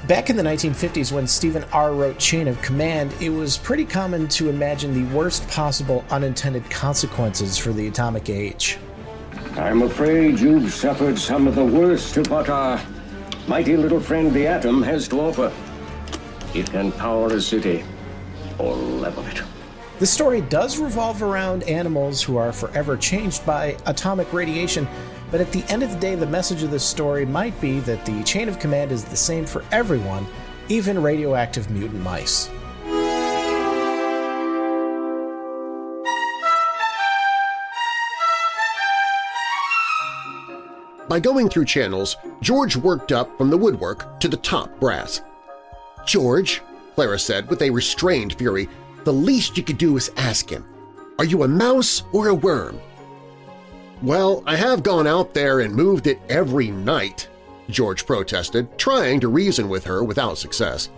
Back in the 1950s, when Stephen Arr wrote Chain of Command, it was pretty common to imagine the worst possible unintended consequences for the atomic age. I'm afraid you've suffered some of the worst of what our mighty little friend the atom has to offer. It can power a city or level it. The story does revolve around animals who are forever changed by atomic radiation, but at the end of the day, the message of this story might be that the chain of command is the same for everyone, even radioactive mutant mice. By going through channels, George worked up from the woodwork to the top brass. "George," Clara said with a restrained fury, "the least you could do is ask him, are you a mouse or a worm?" "Well, I have gone out there and moved it every night," George protested, trying to reason with her without success.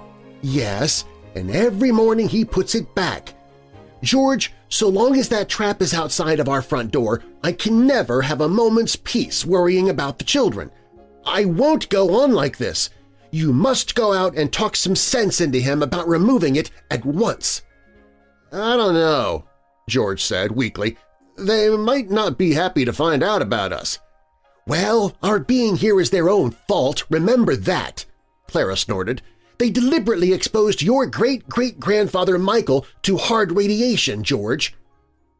"Yes, and every morning he puts it back. George, so long as that trap is outside of our front door, I can never have a moment's peace worrying about the children. I won't go on like this. You must go out and talk some sense into him about removing it at once." "I don't know," George said weakly. "They might not be happy to find out about us." "Well, our being here is their own fault, remember that," Clara snorted. "They deliberately exposed your great-great-grandfather Michael to hard radiation, George."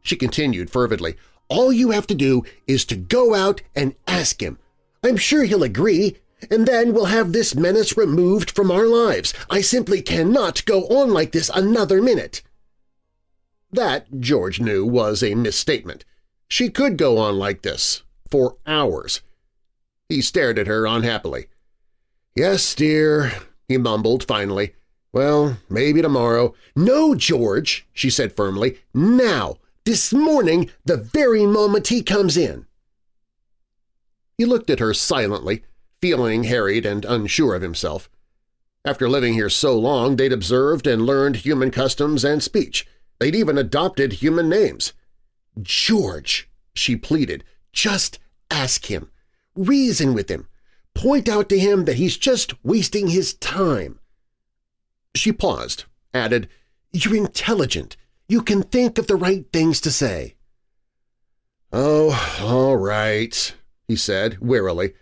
She continued fervidly, "All you have to do is to go out and ask him. I'm sure he'll agree, and then we'll have this menace removed from our lives. I simply cannot go on like this another minute." That, George knew, was a misstatement. She could go on like this for hours. He stared at her unhappily. "Yes, dear," he mumbled finally. "Well, maybe tomorrow." "No, George," she said firmly. "Now, this morning, the very moment he comes in." He looked at her silently, feeling harried and unsure of himself. After living here so long, they'd observed and learned human customs and speech. They'd even adopted human names. "George," she pleaded, "just ask him. Reason with him. Point out to him that he's just wasting his time." She paused, added, "You're intelligent. You can think of the right things to say." "Oh, all right," he said wearily.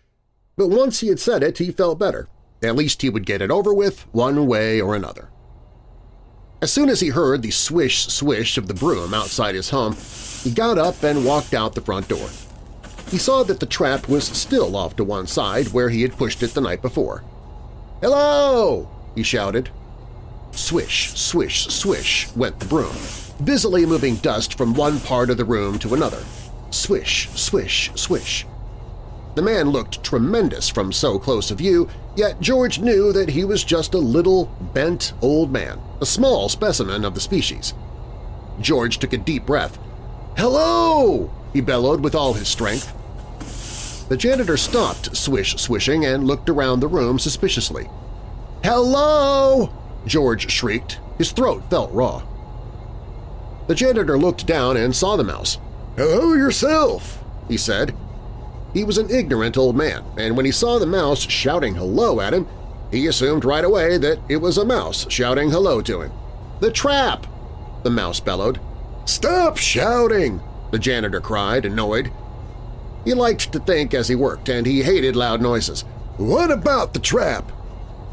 But once he had said it, he felt better. At least he would get it over with one way or another. As soon as he heard the swish-swish of the broom outside his home, he got up and walked out the front door. He saw that the trap was still off to one side where he had pushed it the night before. "Hello!" he shouted. Swish, swish, swish went the broom, busily moving dust from one part of the room to another. Swish, swish, swish. The man looked tremendous from so close a view, yet George knew that he was just a little, bent old man, a small specimen of the species. George took a deep breath. "Hello!" he bellowed with all his strength. The janitor stopped swish-swishing and looked around the room suspiciously. "Hello!" George shrieked. His throat felt raw. The janitor looked down and saw the mouse. "Hello yourself," he said. He was an ignorant old man, and when he saw the mouse shouting hello at him, he assumed right away that it was a mouse shouting hello to him. "The trap!" the mouse bellowed. "Stop shouting!" the janitor cried, annoyed. He liked to think as he worked, and he hated loud noises. "What about the trap?"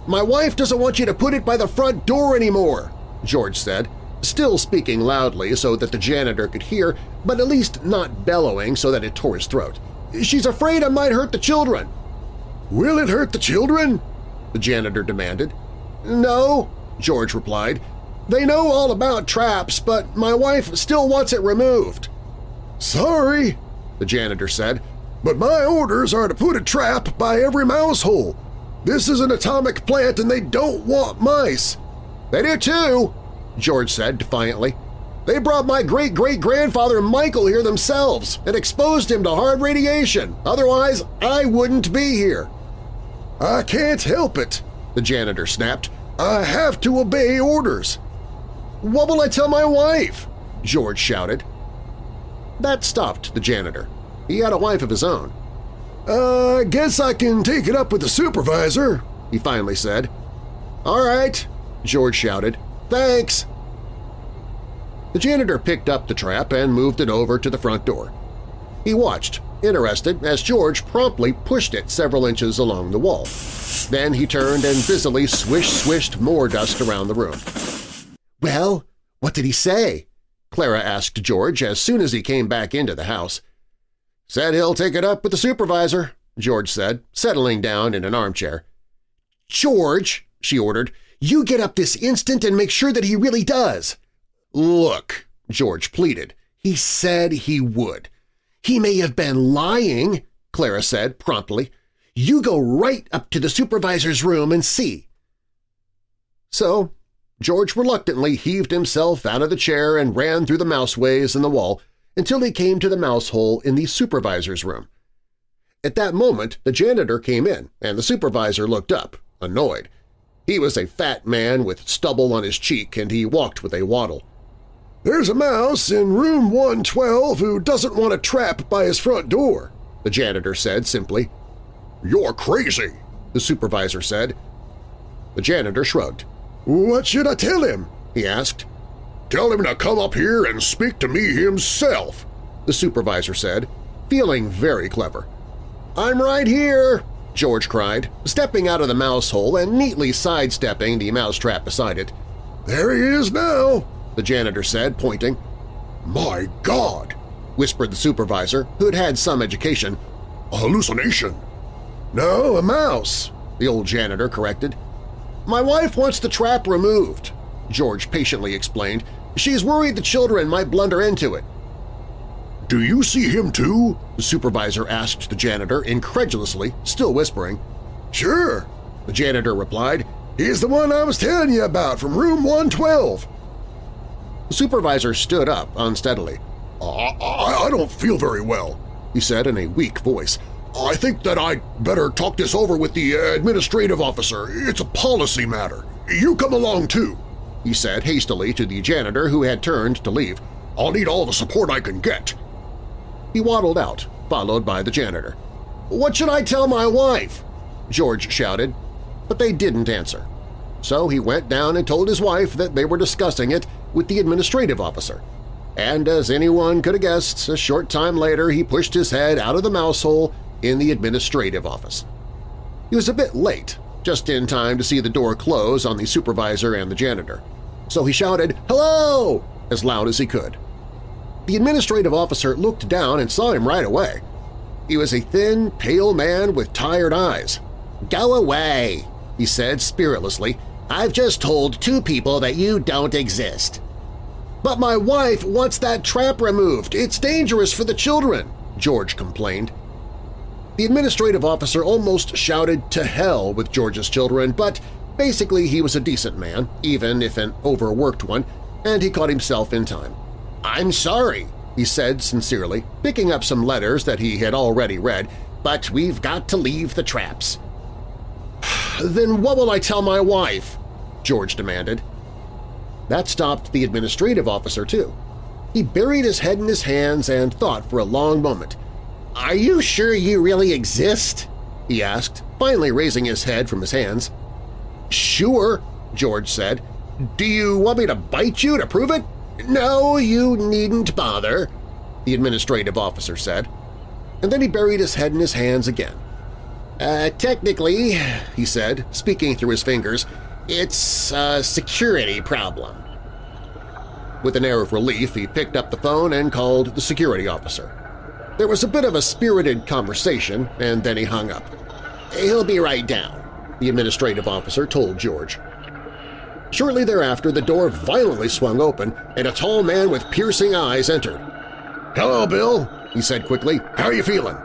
"My wife doesn't want you to put it by the front door anymore," George said, still speaking loudly so that the janitor could hear, but at least not bellowing so that it tore his throat. "She's afraid I might hurt the children." "Will it hurt the children?" the janitor demanded. "No," George replied. "They know all about traps, but my wife still wants it removed." "Sorry," the janitor said, "but my orders are to put a trap by every mouse hole. This is an atomic plant and they don't want mice." "They do too," George said defiantly. "They brought my great-great-grandfather Michael here themselves and exposed him to hard radiation. Otherwise, I wouldn't be here." "I can't help it," the janitor snapped. "I have to obey orders." "What will I tell my wife?" George shouted. That stopped the janitor. He had a wife of his own. "I guess I can take it up with the supervisor," he finally said. "All right," George shouted. "Thanks." The janitor picked up the trap and moved it over to the front door. He watched, interested, as George promptly pushed it several inches along the wall. Then he turned and busily swished more dust around the room. "Well, what did he say?" Clara asked George as soon as he came back into the house. "Said he'll take it up with the supervisor," George said, settling down in an armchair. "George," she ordered, "you get up this instant and make sure that he really does." "Look," George pleaded, "he said he would." "He may have been lying," Clara said promptly. "You go right up to the supervisor's room and see." So George reluctantly heaved himself out of the chair and ran through the mouseways in the wall until he came to the mouse hole in the supervisor's room. At that moment, the janitor came in, and the supervisor looked up, annoyed. He was a fat man with stubble on his cheek, and he walked with a waddle. "There's a mouse in room 112 who doesn't want a trap by his front door," the janitor said simply. "You're crazy," the supervisor said. The janitor shrugged. "What should I tell him?" he asked. "Tell him to come up here and speak to me himself," the supervisor said, feeling very clever. "I'm right here," George cried, stepping out of the mouse hole and neatly sidestepping the mousetrap beside it. "There he is now," the janitor said, pointing. "My God!" whispered the supervisor, who'd had some education. "A hallucination." "No, a mouse," the old janitor corrected. "My wife wants the trap removed," George patiently explained. "She's worried the children might blunder into it." "Do you see him too?" the supervisor asked the janitor incredulously, still whispering. "Sure," the janitor replied. "He's the one I was telling you about from room 112. The supervisor stood up unsteadily. I don't feel very well," he said in a weak voice. "I think that I'd better talk this over with the administrative officer. It's a policy matter. You come along too," he said hastily to the janitor who had turned to leave. "I'll need all the support I can get." He waddled out, followed by the janitor. "What should I tell my wife?" George shouted, but they didn't answer. So he went down and told his wife that they were discussing it with the administrative officer. And as anyone could have guessed, a short time later he pushed his head out of the mouse hole in the administrative office. He was a bit late, just in time to see the door close on the supervisor and the janitor. So he shouted, "Hello!" as loud as he could. The administrative officer looked down and saw him right away. He was a thin, pale man with tired eyes. "Go away," he said spiritlessly. "I've just told 2 people that you don't exist." "But my wife wants that trap removed. It's dangerous for the children," George complained. The administrative officer almost shouted to hell with George's children, but basically he was a decent man, even if an overworked one, and he caught himself in time. "I'm sorry," he said sincerely, picking up some letters that he had already read, "but we've got to leave the traps." "Then what will I tell my wife?" George demanded. That stopped the administrative officer, too. He buried his head in his hands and thought for a long moment. "Are you sure you really exist?" he asked, finally raising his head from his hands. "Sure," George said. "Do you want me to bite you to prove it?" "No, you needn't bother," the administrative officer said. And then he buried his head in his hands again. Technically," he said, speaking through his fingers, "it's a security problem." With an air of relief, he picked up the phone and called the security officer. There was a bit of a spirited conversation, and then he hung up. "He'll be right down," the administrative officer told George. Shortly thereafter, the door violently swung open, and a tall man with piercing eyes entered. "Hello, Bill," he said quickly. "How are you feeling?"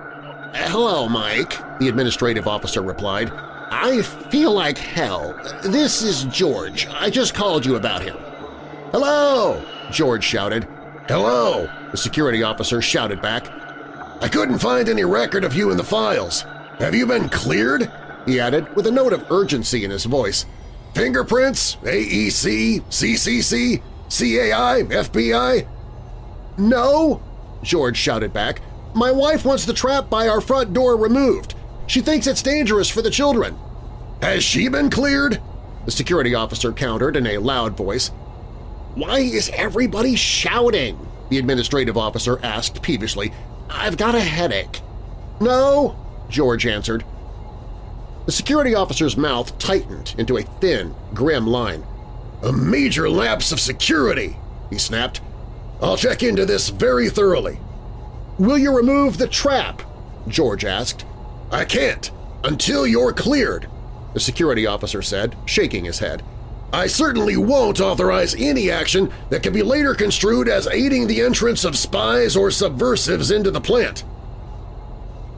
"Hello, Mike," the administrative officer replied. "I feel like hell. This is George. I just called you about him." "Hello!" George shouted. "Hello!" the security officer shouted back. "I couldn't find any record of you in the files. Have you been cleared?" he added with a note of urgency in his voice. "Fingerprints? AEC? CCC? CAI? FBI?" "No!" George shouted back. "My wife wants the trap by our front door removed. She thinks it's dangerous for the children." "Has she been cleared?" the security officer countered in a loud voice. "Why is everybody shouting?" the administrative officer asked peevishly. "I've got a headache." "No," George answered. The security officer's mouth tightened into a thin, grim line. "A major lapse of security," he snapped. "I'll check into this very thoroughly." "Will you remove the trap?" George asked. "I can't until you're cleared," the security officer said, shaking his head. "I certainly won't authorize any action that can be later construed as aiding the entrance of spies or subversives into the plant."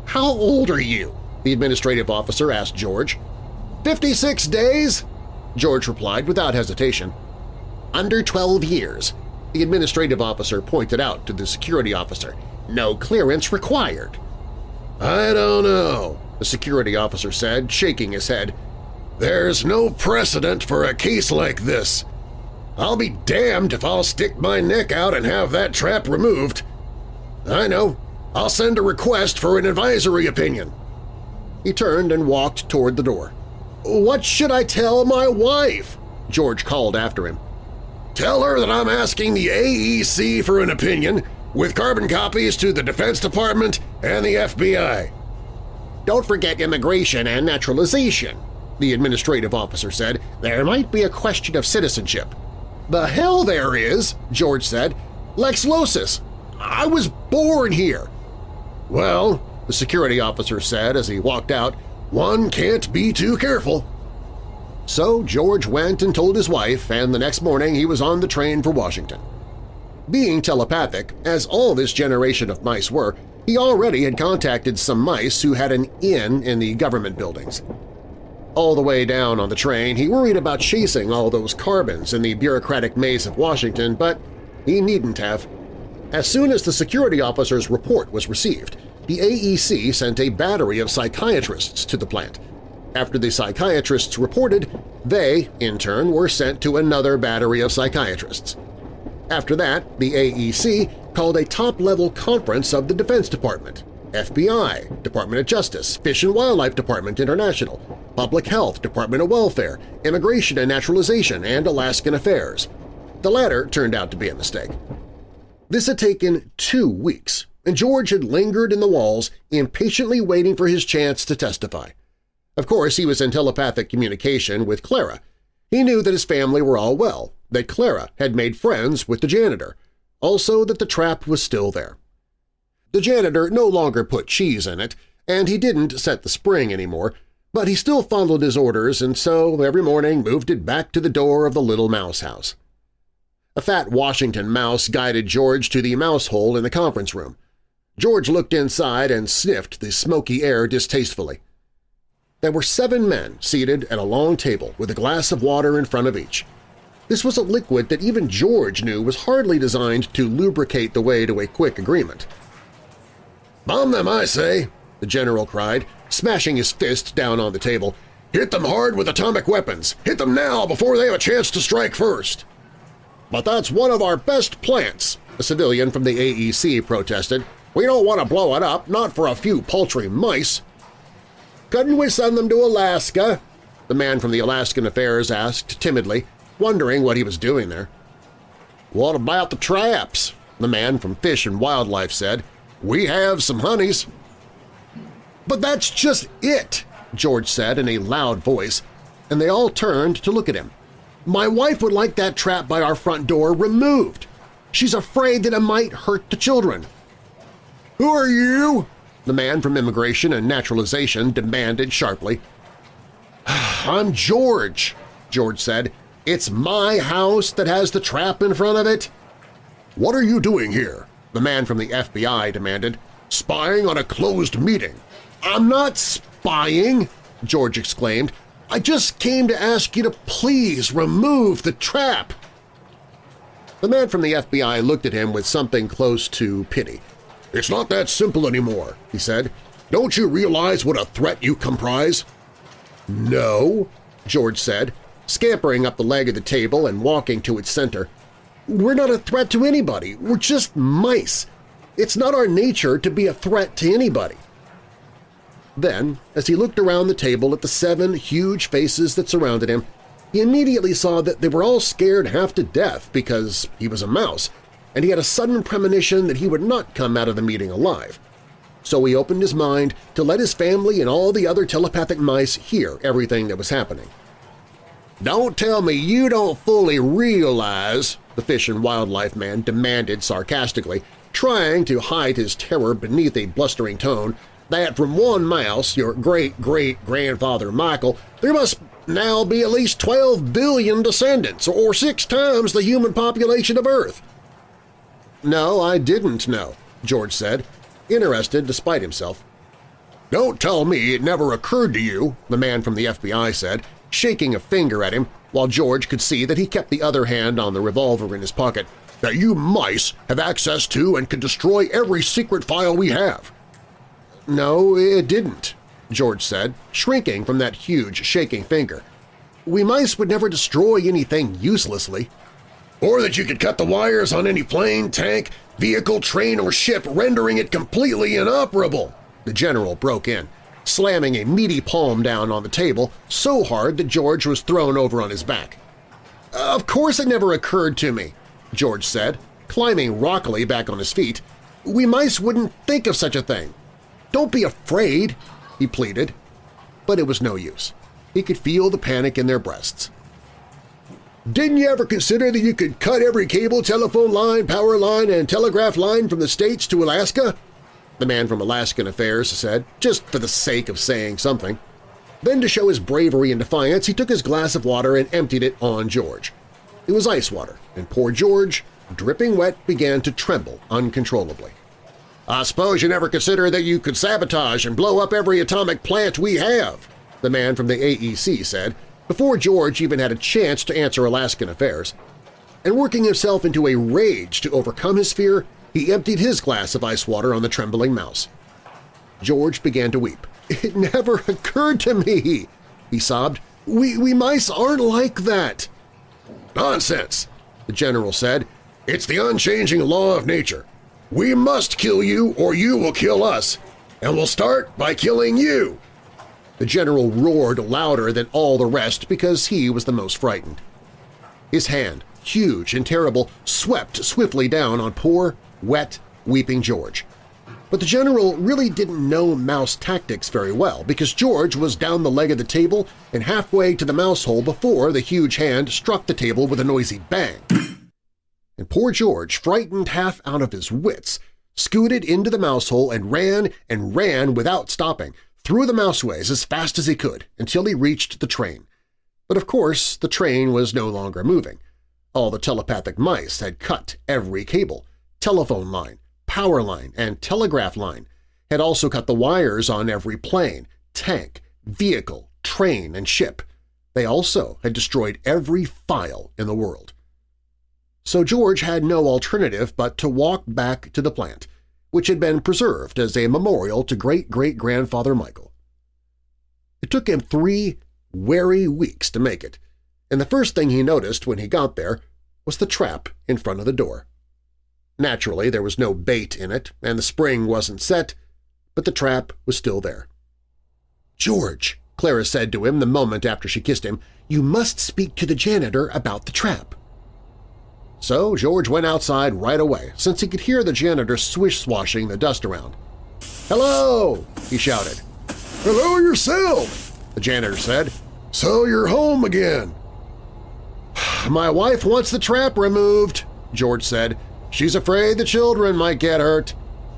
"How old are you?" the administrative officer asked George. 56 days, George replied without hesitation. "Under 12 years, the administrative officer pointed out to the security officer. "No clearance required." "I don't know," the security officer said, shaking his head. "There's no precedent for a case like this. I'll be damned if I'll stick my neck out and have that trap removed. I know. I'll send a request for an advisory opinion." He turned and walked toward the door. "What should I tell my wife?" George called after him. "Tell her that I'm asking the AEC for an opinion, with carbon copies to the Defense Department and the FBI. "Don't forget immigration and naturalization," the administrative officer said. "There might be a question of citizenship." "The hell there is," George said. "Lex Locis. I was born here." "Well," the security officer said as he walked out, "one can't be too careful." So George went and told his wife, and the next morning he was on the train for Washington. Being telepathic, as all this generation of mice were, he already had contacted some mice who had an in the government buildings. All the way down on the train, he worried about chasing all those carbons in the bureaucratic maze of Washington, but he needn't have. As soon as the security officer's report was received, the AEC sent a battery of psychiatrists to the plant. After the psychiatrists reported, they, in turn, were sent to another battery of psychiatrists. After that, the AEC called a top-level conference of the Defense Department, FBI, Department of Justice, Fish and Wildlife Department International, Public Health, Department of Welfare, Immigration and Naturalization, and Alaskan Affairs. The latter turned out to be a mistake. This had taken 2 weeks, and George had lingered in the walls, impatiently waiting for his chance to testify. Of course, he was in telepathic communication with Clara. He knew that his family were all well, that Clara had made friends with the janitor, also that the trap was still there. The janitor no longer put cheese in it, and he didn't set the spring anymore, but he still followed his orders and so every morning moved it back to the door of the little mouse house. A fat Washington mouse guided George to the mouse hole in the conference room. George looked inside and sniffed the smoky air distastefully. There were 7 men seated at a long table with a glass of water in front of each. This was a liquid that even George knew was hardly designed to lubricate the way to a quick agreement. "Bomb them, I say!" the general cried, smashing his fist down on the table. "Hit them hard with atomic weapons! Hit them now before they have a chance to strike first!" "But that's one of our best plants," a civilian from the AEC protested. "We don't want to blow it up, not for a few paltry mice." "Couldn't we send them to Alaska?" the man from the Alaskan Affairs asked timidly, wondering what he was doing there. "What about the traps?" the man from Fish and Wildlife said. "We have some honeys." "But that's just it," George said in a loud voice, and they all turned to look at him. "My wife would like that trap by our front door removed. She's afraid that it might hurt the children." "Who are you?" the man from Immigration and Naturalization demanded sharply. "I'm George," George said. "It's my house that has the trap in front of it." "What are you doing here?" the man from the FBI demanded. "Spying on a closed meeting." "I'm not spying," George exclaimed. "I just came to ask you to please remove the trap." The man from the FBI looked at him with something close to pity. "It's not that simple anymore," he said. "Don't you realize what a threat you comprise?" "No," George said, scampering up the leg of the table and walking to its center. "We're not a threat to anybody. We're just mice. It's not our nature to be a threat to anybody." Then, as he looked around the table at the 7 huge faces that surrounded him, He immediately saw that they were all scared half to death because he was a mouse, and he had a sudden premonition that he would not come out of the meeting alive. So he opened his mind to let his family and all the other telepathic mice hear everything that was happening. "Don't tell me you don't fully realize," the Fish and Wildlife man demanded sarcastically, trying to hide his terror beneath a blustering tone, "that from one mouse, your great-great-grandfather Michael, there must now be at least 12 billion descendants, or 6 times the human population of Earth." "No, I didn't know," George said, interested despite himself. "Don't tell me it never occurred to you," the man from the FBI said, shaking a finger at him while George could see that he kept the other hand on the revolver in his pocket, "that you mice have access to and can destroy every secret file we have." "No, it didn't," George said, shrinking from that huge shaking finger. "We mice would never destroy anything uselessly." "Or that you could cut the wires on any plane, tank, vehicle, train, or ship, rendering it completely inoperable," the general broke in, slamming a meaty palm down on the table so hard that George was thrown over on his back. "Of course it never occurred to me," George said, climbing rockily back on his feet. "We mice wouldn't think of such a thing. Don't be afraid," he pleaded. But it was no use. He could feel the panic in their breasts. "Didn't you ever consider that you could cut every cable, telephone line, power line, and telegraph line from the States to Alaska?" the man from Alaskan Affairs said, just for the sake of saying something. Then, to show his bravery and defiance, he took his glass of water and emptied it on George. It was ice water, and poor George, dripping wet, began to tremble uncontrollably. "I suppose you never considered that you could sabotage and blow up every atomic plant we have," the man from the AEC said, before George even had a chance to answer Alaskan Affairs. And working himself into a rage to overcome his fear, he emptied his glass of ice water on the trembling mouse. George began to weep. "It never occurred to me," he sobbed. We mice aren't like that." "Nonsense," the general said. "It's the unchanging law of nature. We must kill you or you will kill us, and we'll start by killing you." The general roared louder than all the rest because he was the most frightened. His hand, huge and terrible, swept swiftly down on poor, wet, weeping George. But the general really didn't know mouse tactics very well because George was down the leg of the table and halfway to the mouse hole before the huge hand struck the table with a noisy bang. And poor George, frightened half out of his wits, scooted into the mouse hole and ran without stopping, through the mouseways as fast as he could until he reached the train. But of course the train was no longer moving. All the telepathic mice had cut every cable, telephone line, power line, and telegraph line, had also cut the wires on every plane, tank, vehicle, train, and ship. They also had destroyed every file in the world. So George had no alternative but to walk back to the plant, which had been preserved as a memorial to great-great-grandfather Michael. It took him 3 weary weeks to make it, and the first thing he noticed when he got there was the trap in front of the door. Naturally, there was no bait in it, and the spring wasn't set, but the trap was still there. "George," Clara said to him the moment after she kissed him, "you must speak to the janitor about the trap." So George went outside right away, since he could hear the janitor swish-swashing the dust around. "Hello!" he shouted. "Hello yourself," the janitor said. "So you're home again." "My wife wants the trap removed," George said. "She's afraid the children might get hurt."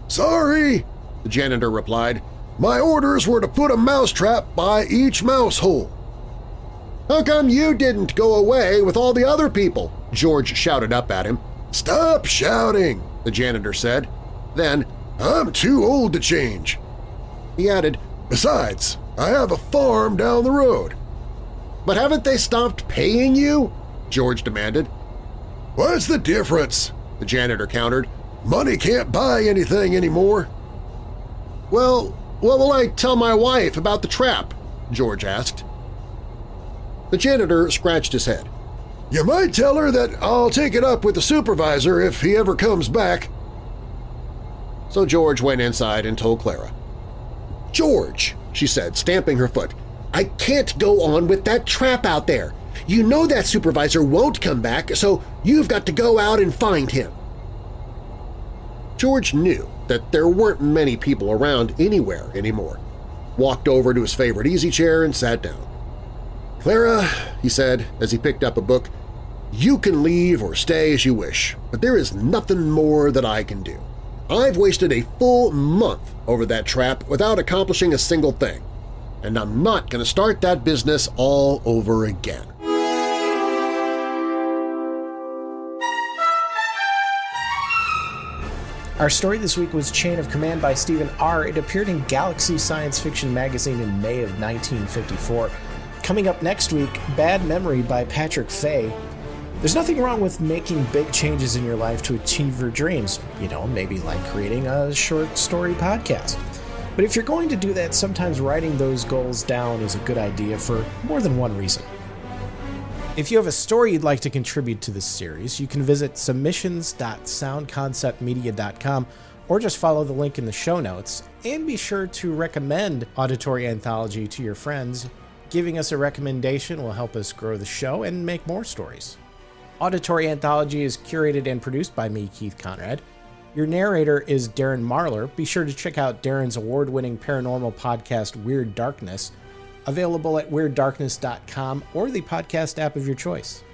"Sorry," the janitor replied. "My orders were to put a mousetrap by each mouse hole." "How come you didn't go away with all the other people?" George shouted up at him. "Stop shouting," the janitor said. Then, "I'm too old to change." He added, "Besides, I have a farm down the road." "But haven't they stopped paying you?" George demanded. "What's the difference?" the janitor countered. "Money can't buy anything anymore." "Well, what will I tell my wife about the trap?" George asked. The janitor scratched his head. "You might tell her that I'll take it up with the supervisor if he ever comes back." So George went inside and told Clara. "George," she said, stamping her foot, "I can't go on with that trap out there. You know that supervisor won't come back, so you've got to go out and find him." George knew that there weren't many people around anywhere anymore. Walked over to his favorite easy chair and sat down. "Clara," he said as he picked up a book, "you can leave or stay as you wish, but there is nothing more that I can do. I've wasted a full month over that trap without accomplishing a single thing, and I'm not going to start that business all over again." Our story this week was Chain of Command by Stephen Arr. It appeared in Galaxy Science Fiction magazine in May of 1954. Coming up next week, Bad Memory by Patrick Fay. There's nothing wrong with making big changes in your life to achieve your dreams. Maybe like creating a short story podcast. But if you're going to do that, sometimes writing those goals down is a good idea for more than one reason. If you have a story you'd like to contribute to this series, you can visit submissions.soundconceptmedia.com or just follow the link in the show notes. And be sure to recommend Auditory Anthology to your friends. Giving us a recommendation will help us grow the show and make more stories. Auditory Anthology is curated and produced by me, Keith Conrad. Your narrator is Darren Marlar. Be sure to check out Darren's award-winning paranormal podcast, Weird Darkness, available at weirddarkness.com or the podcast app of your choice.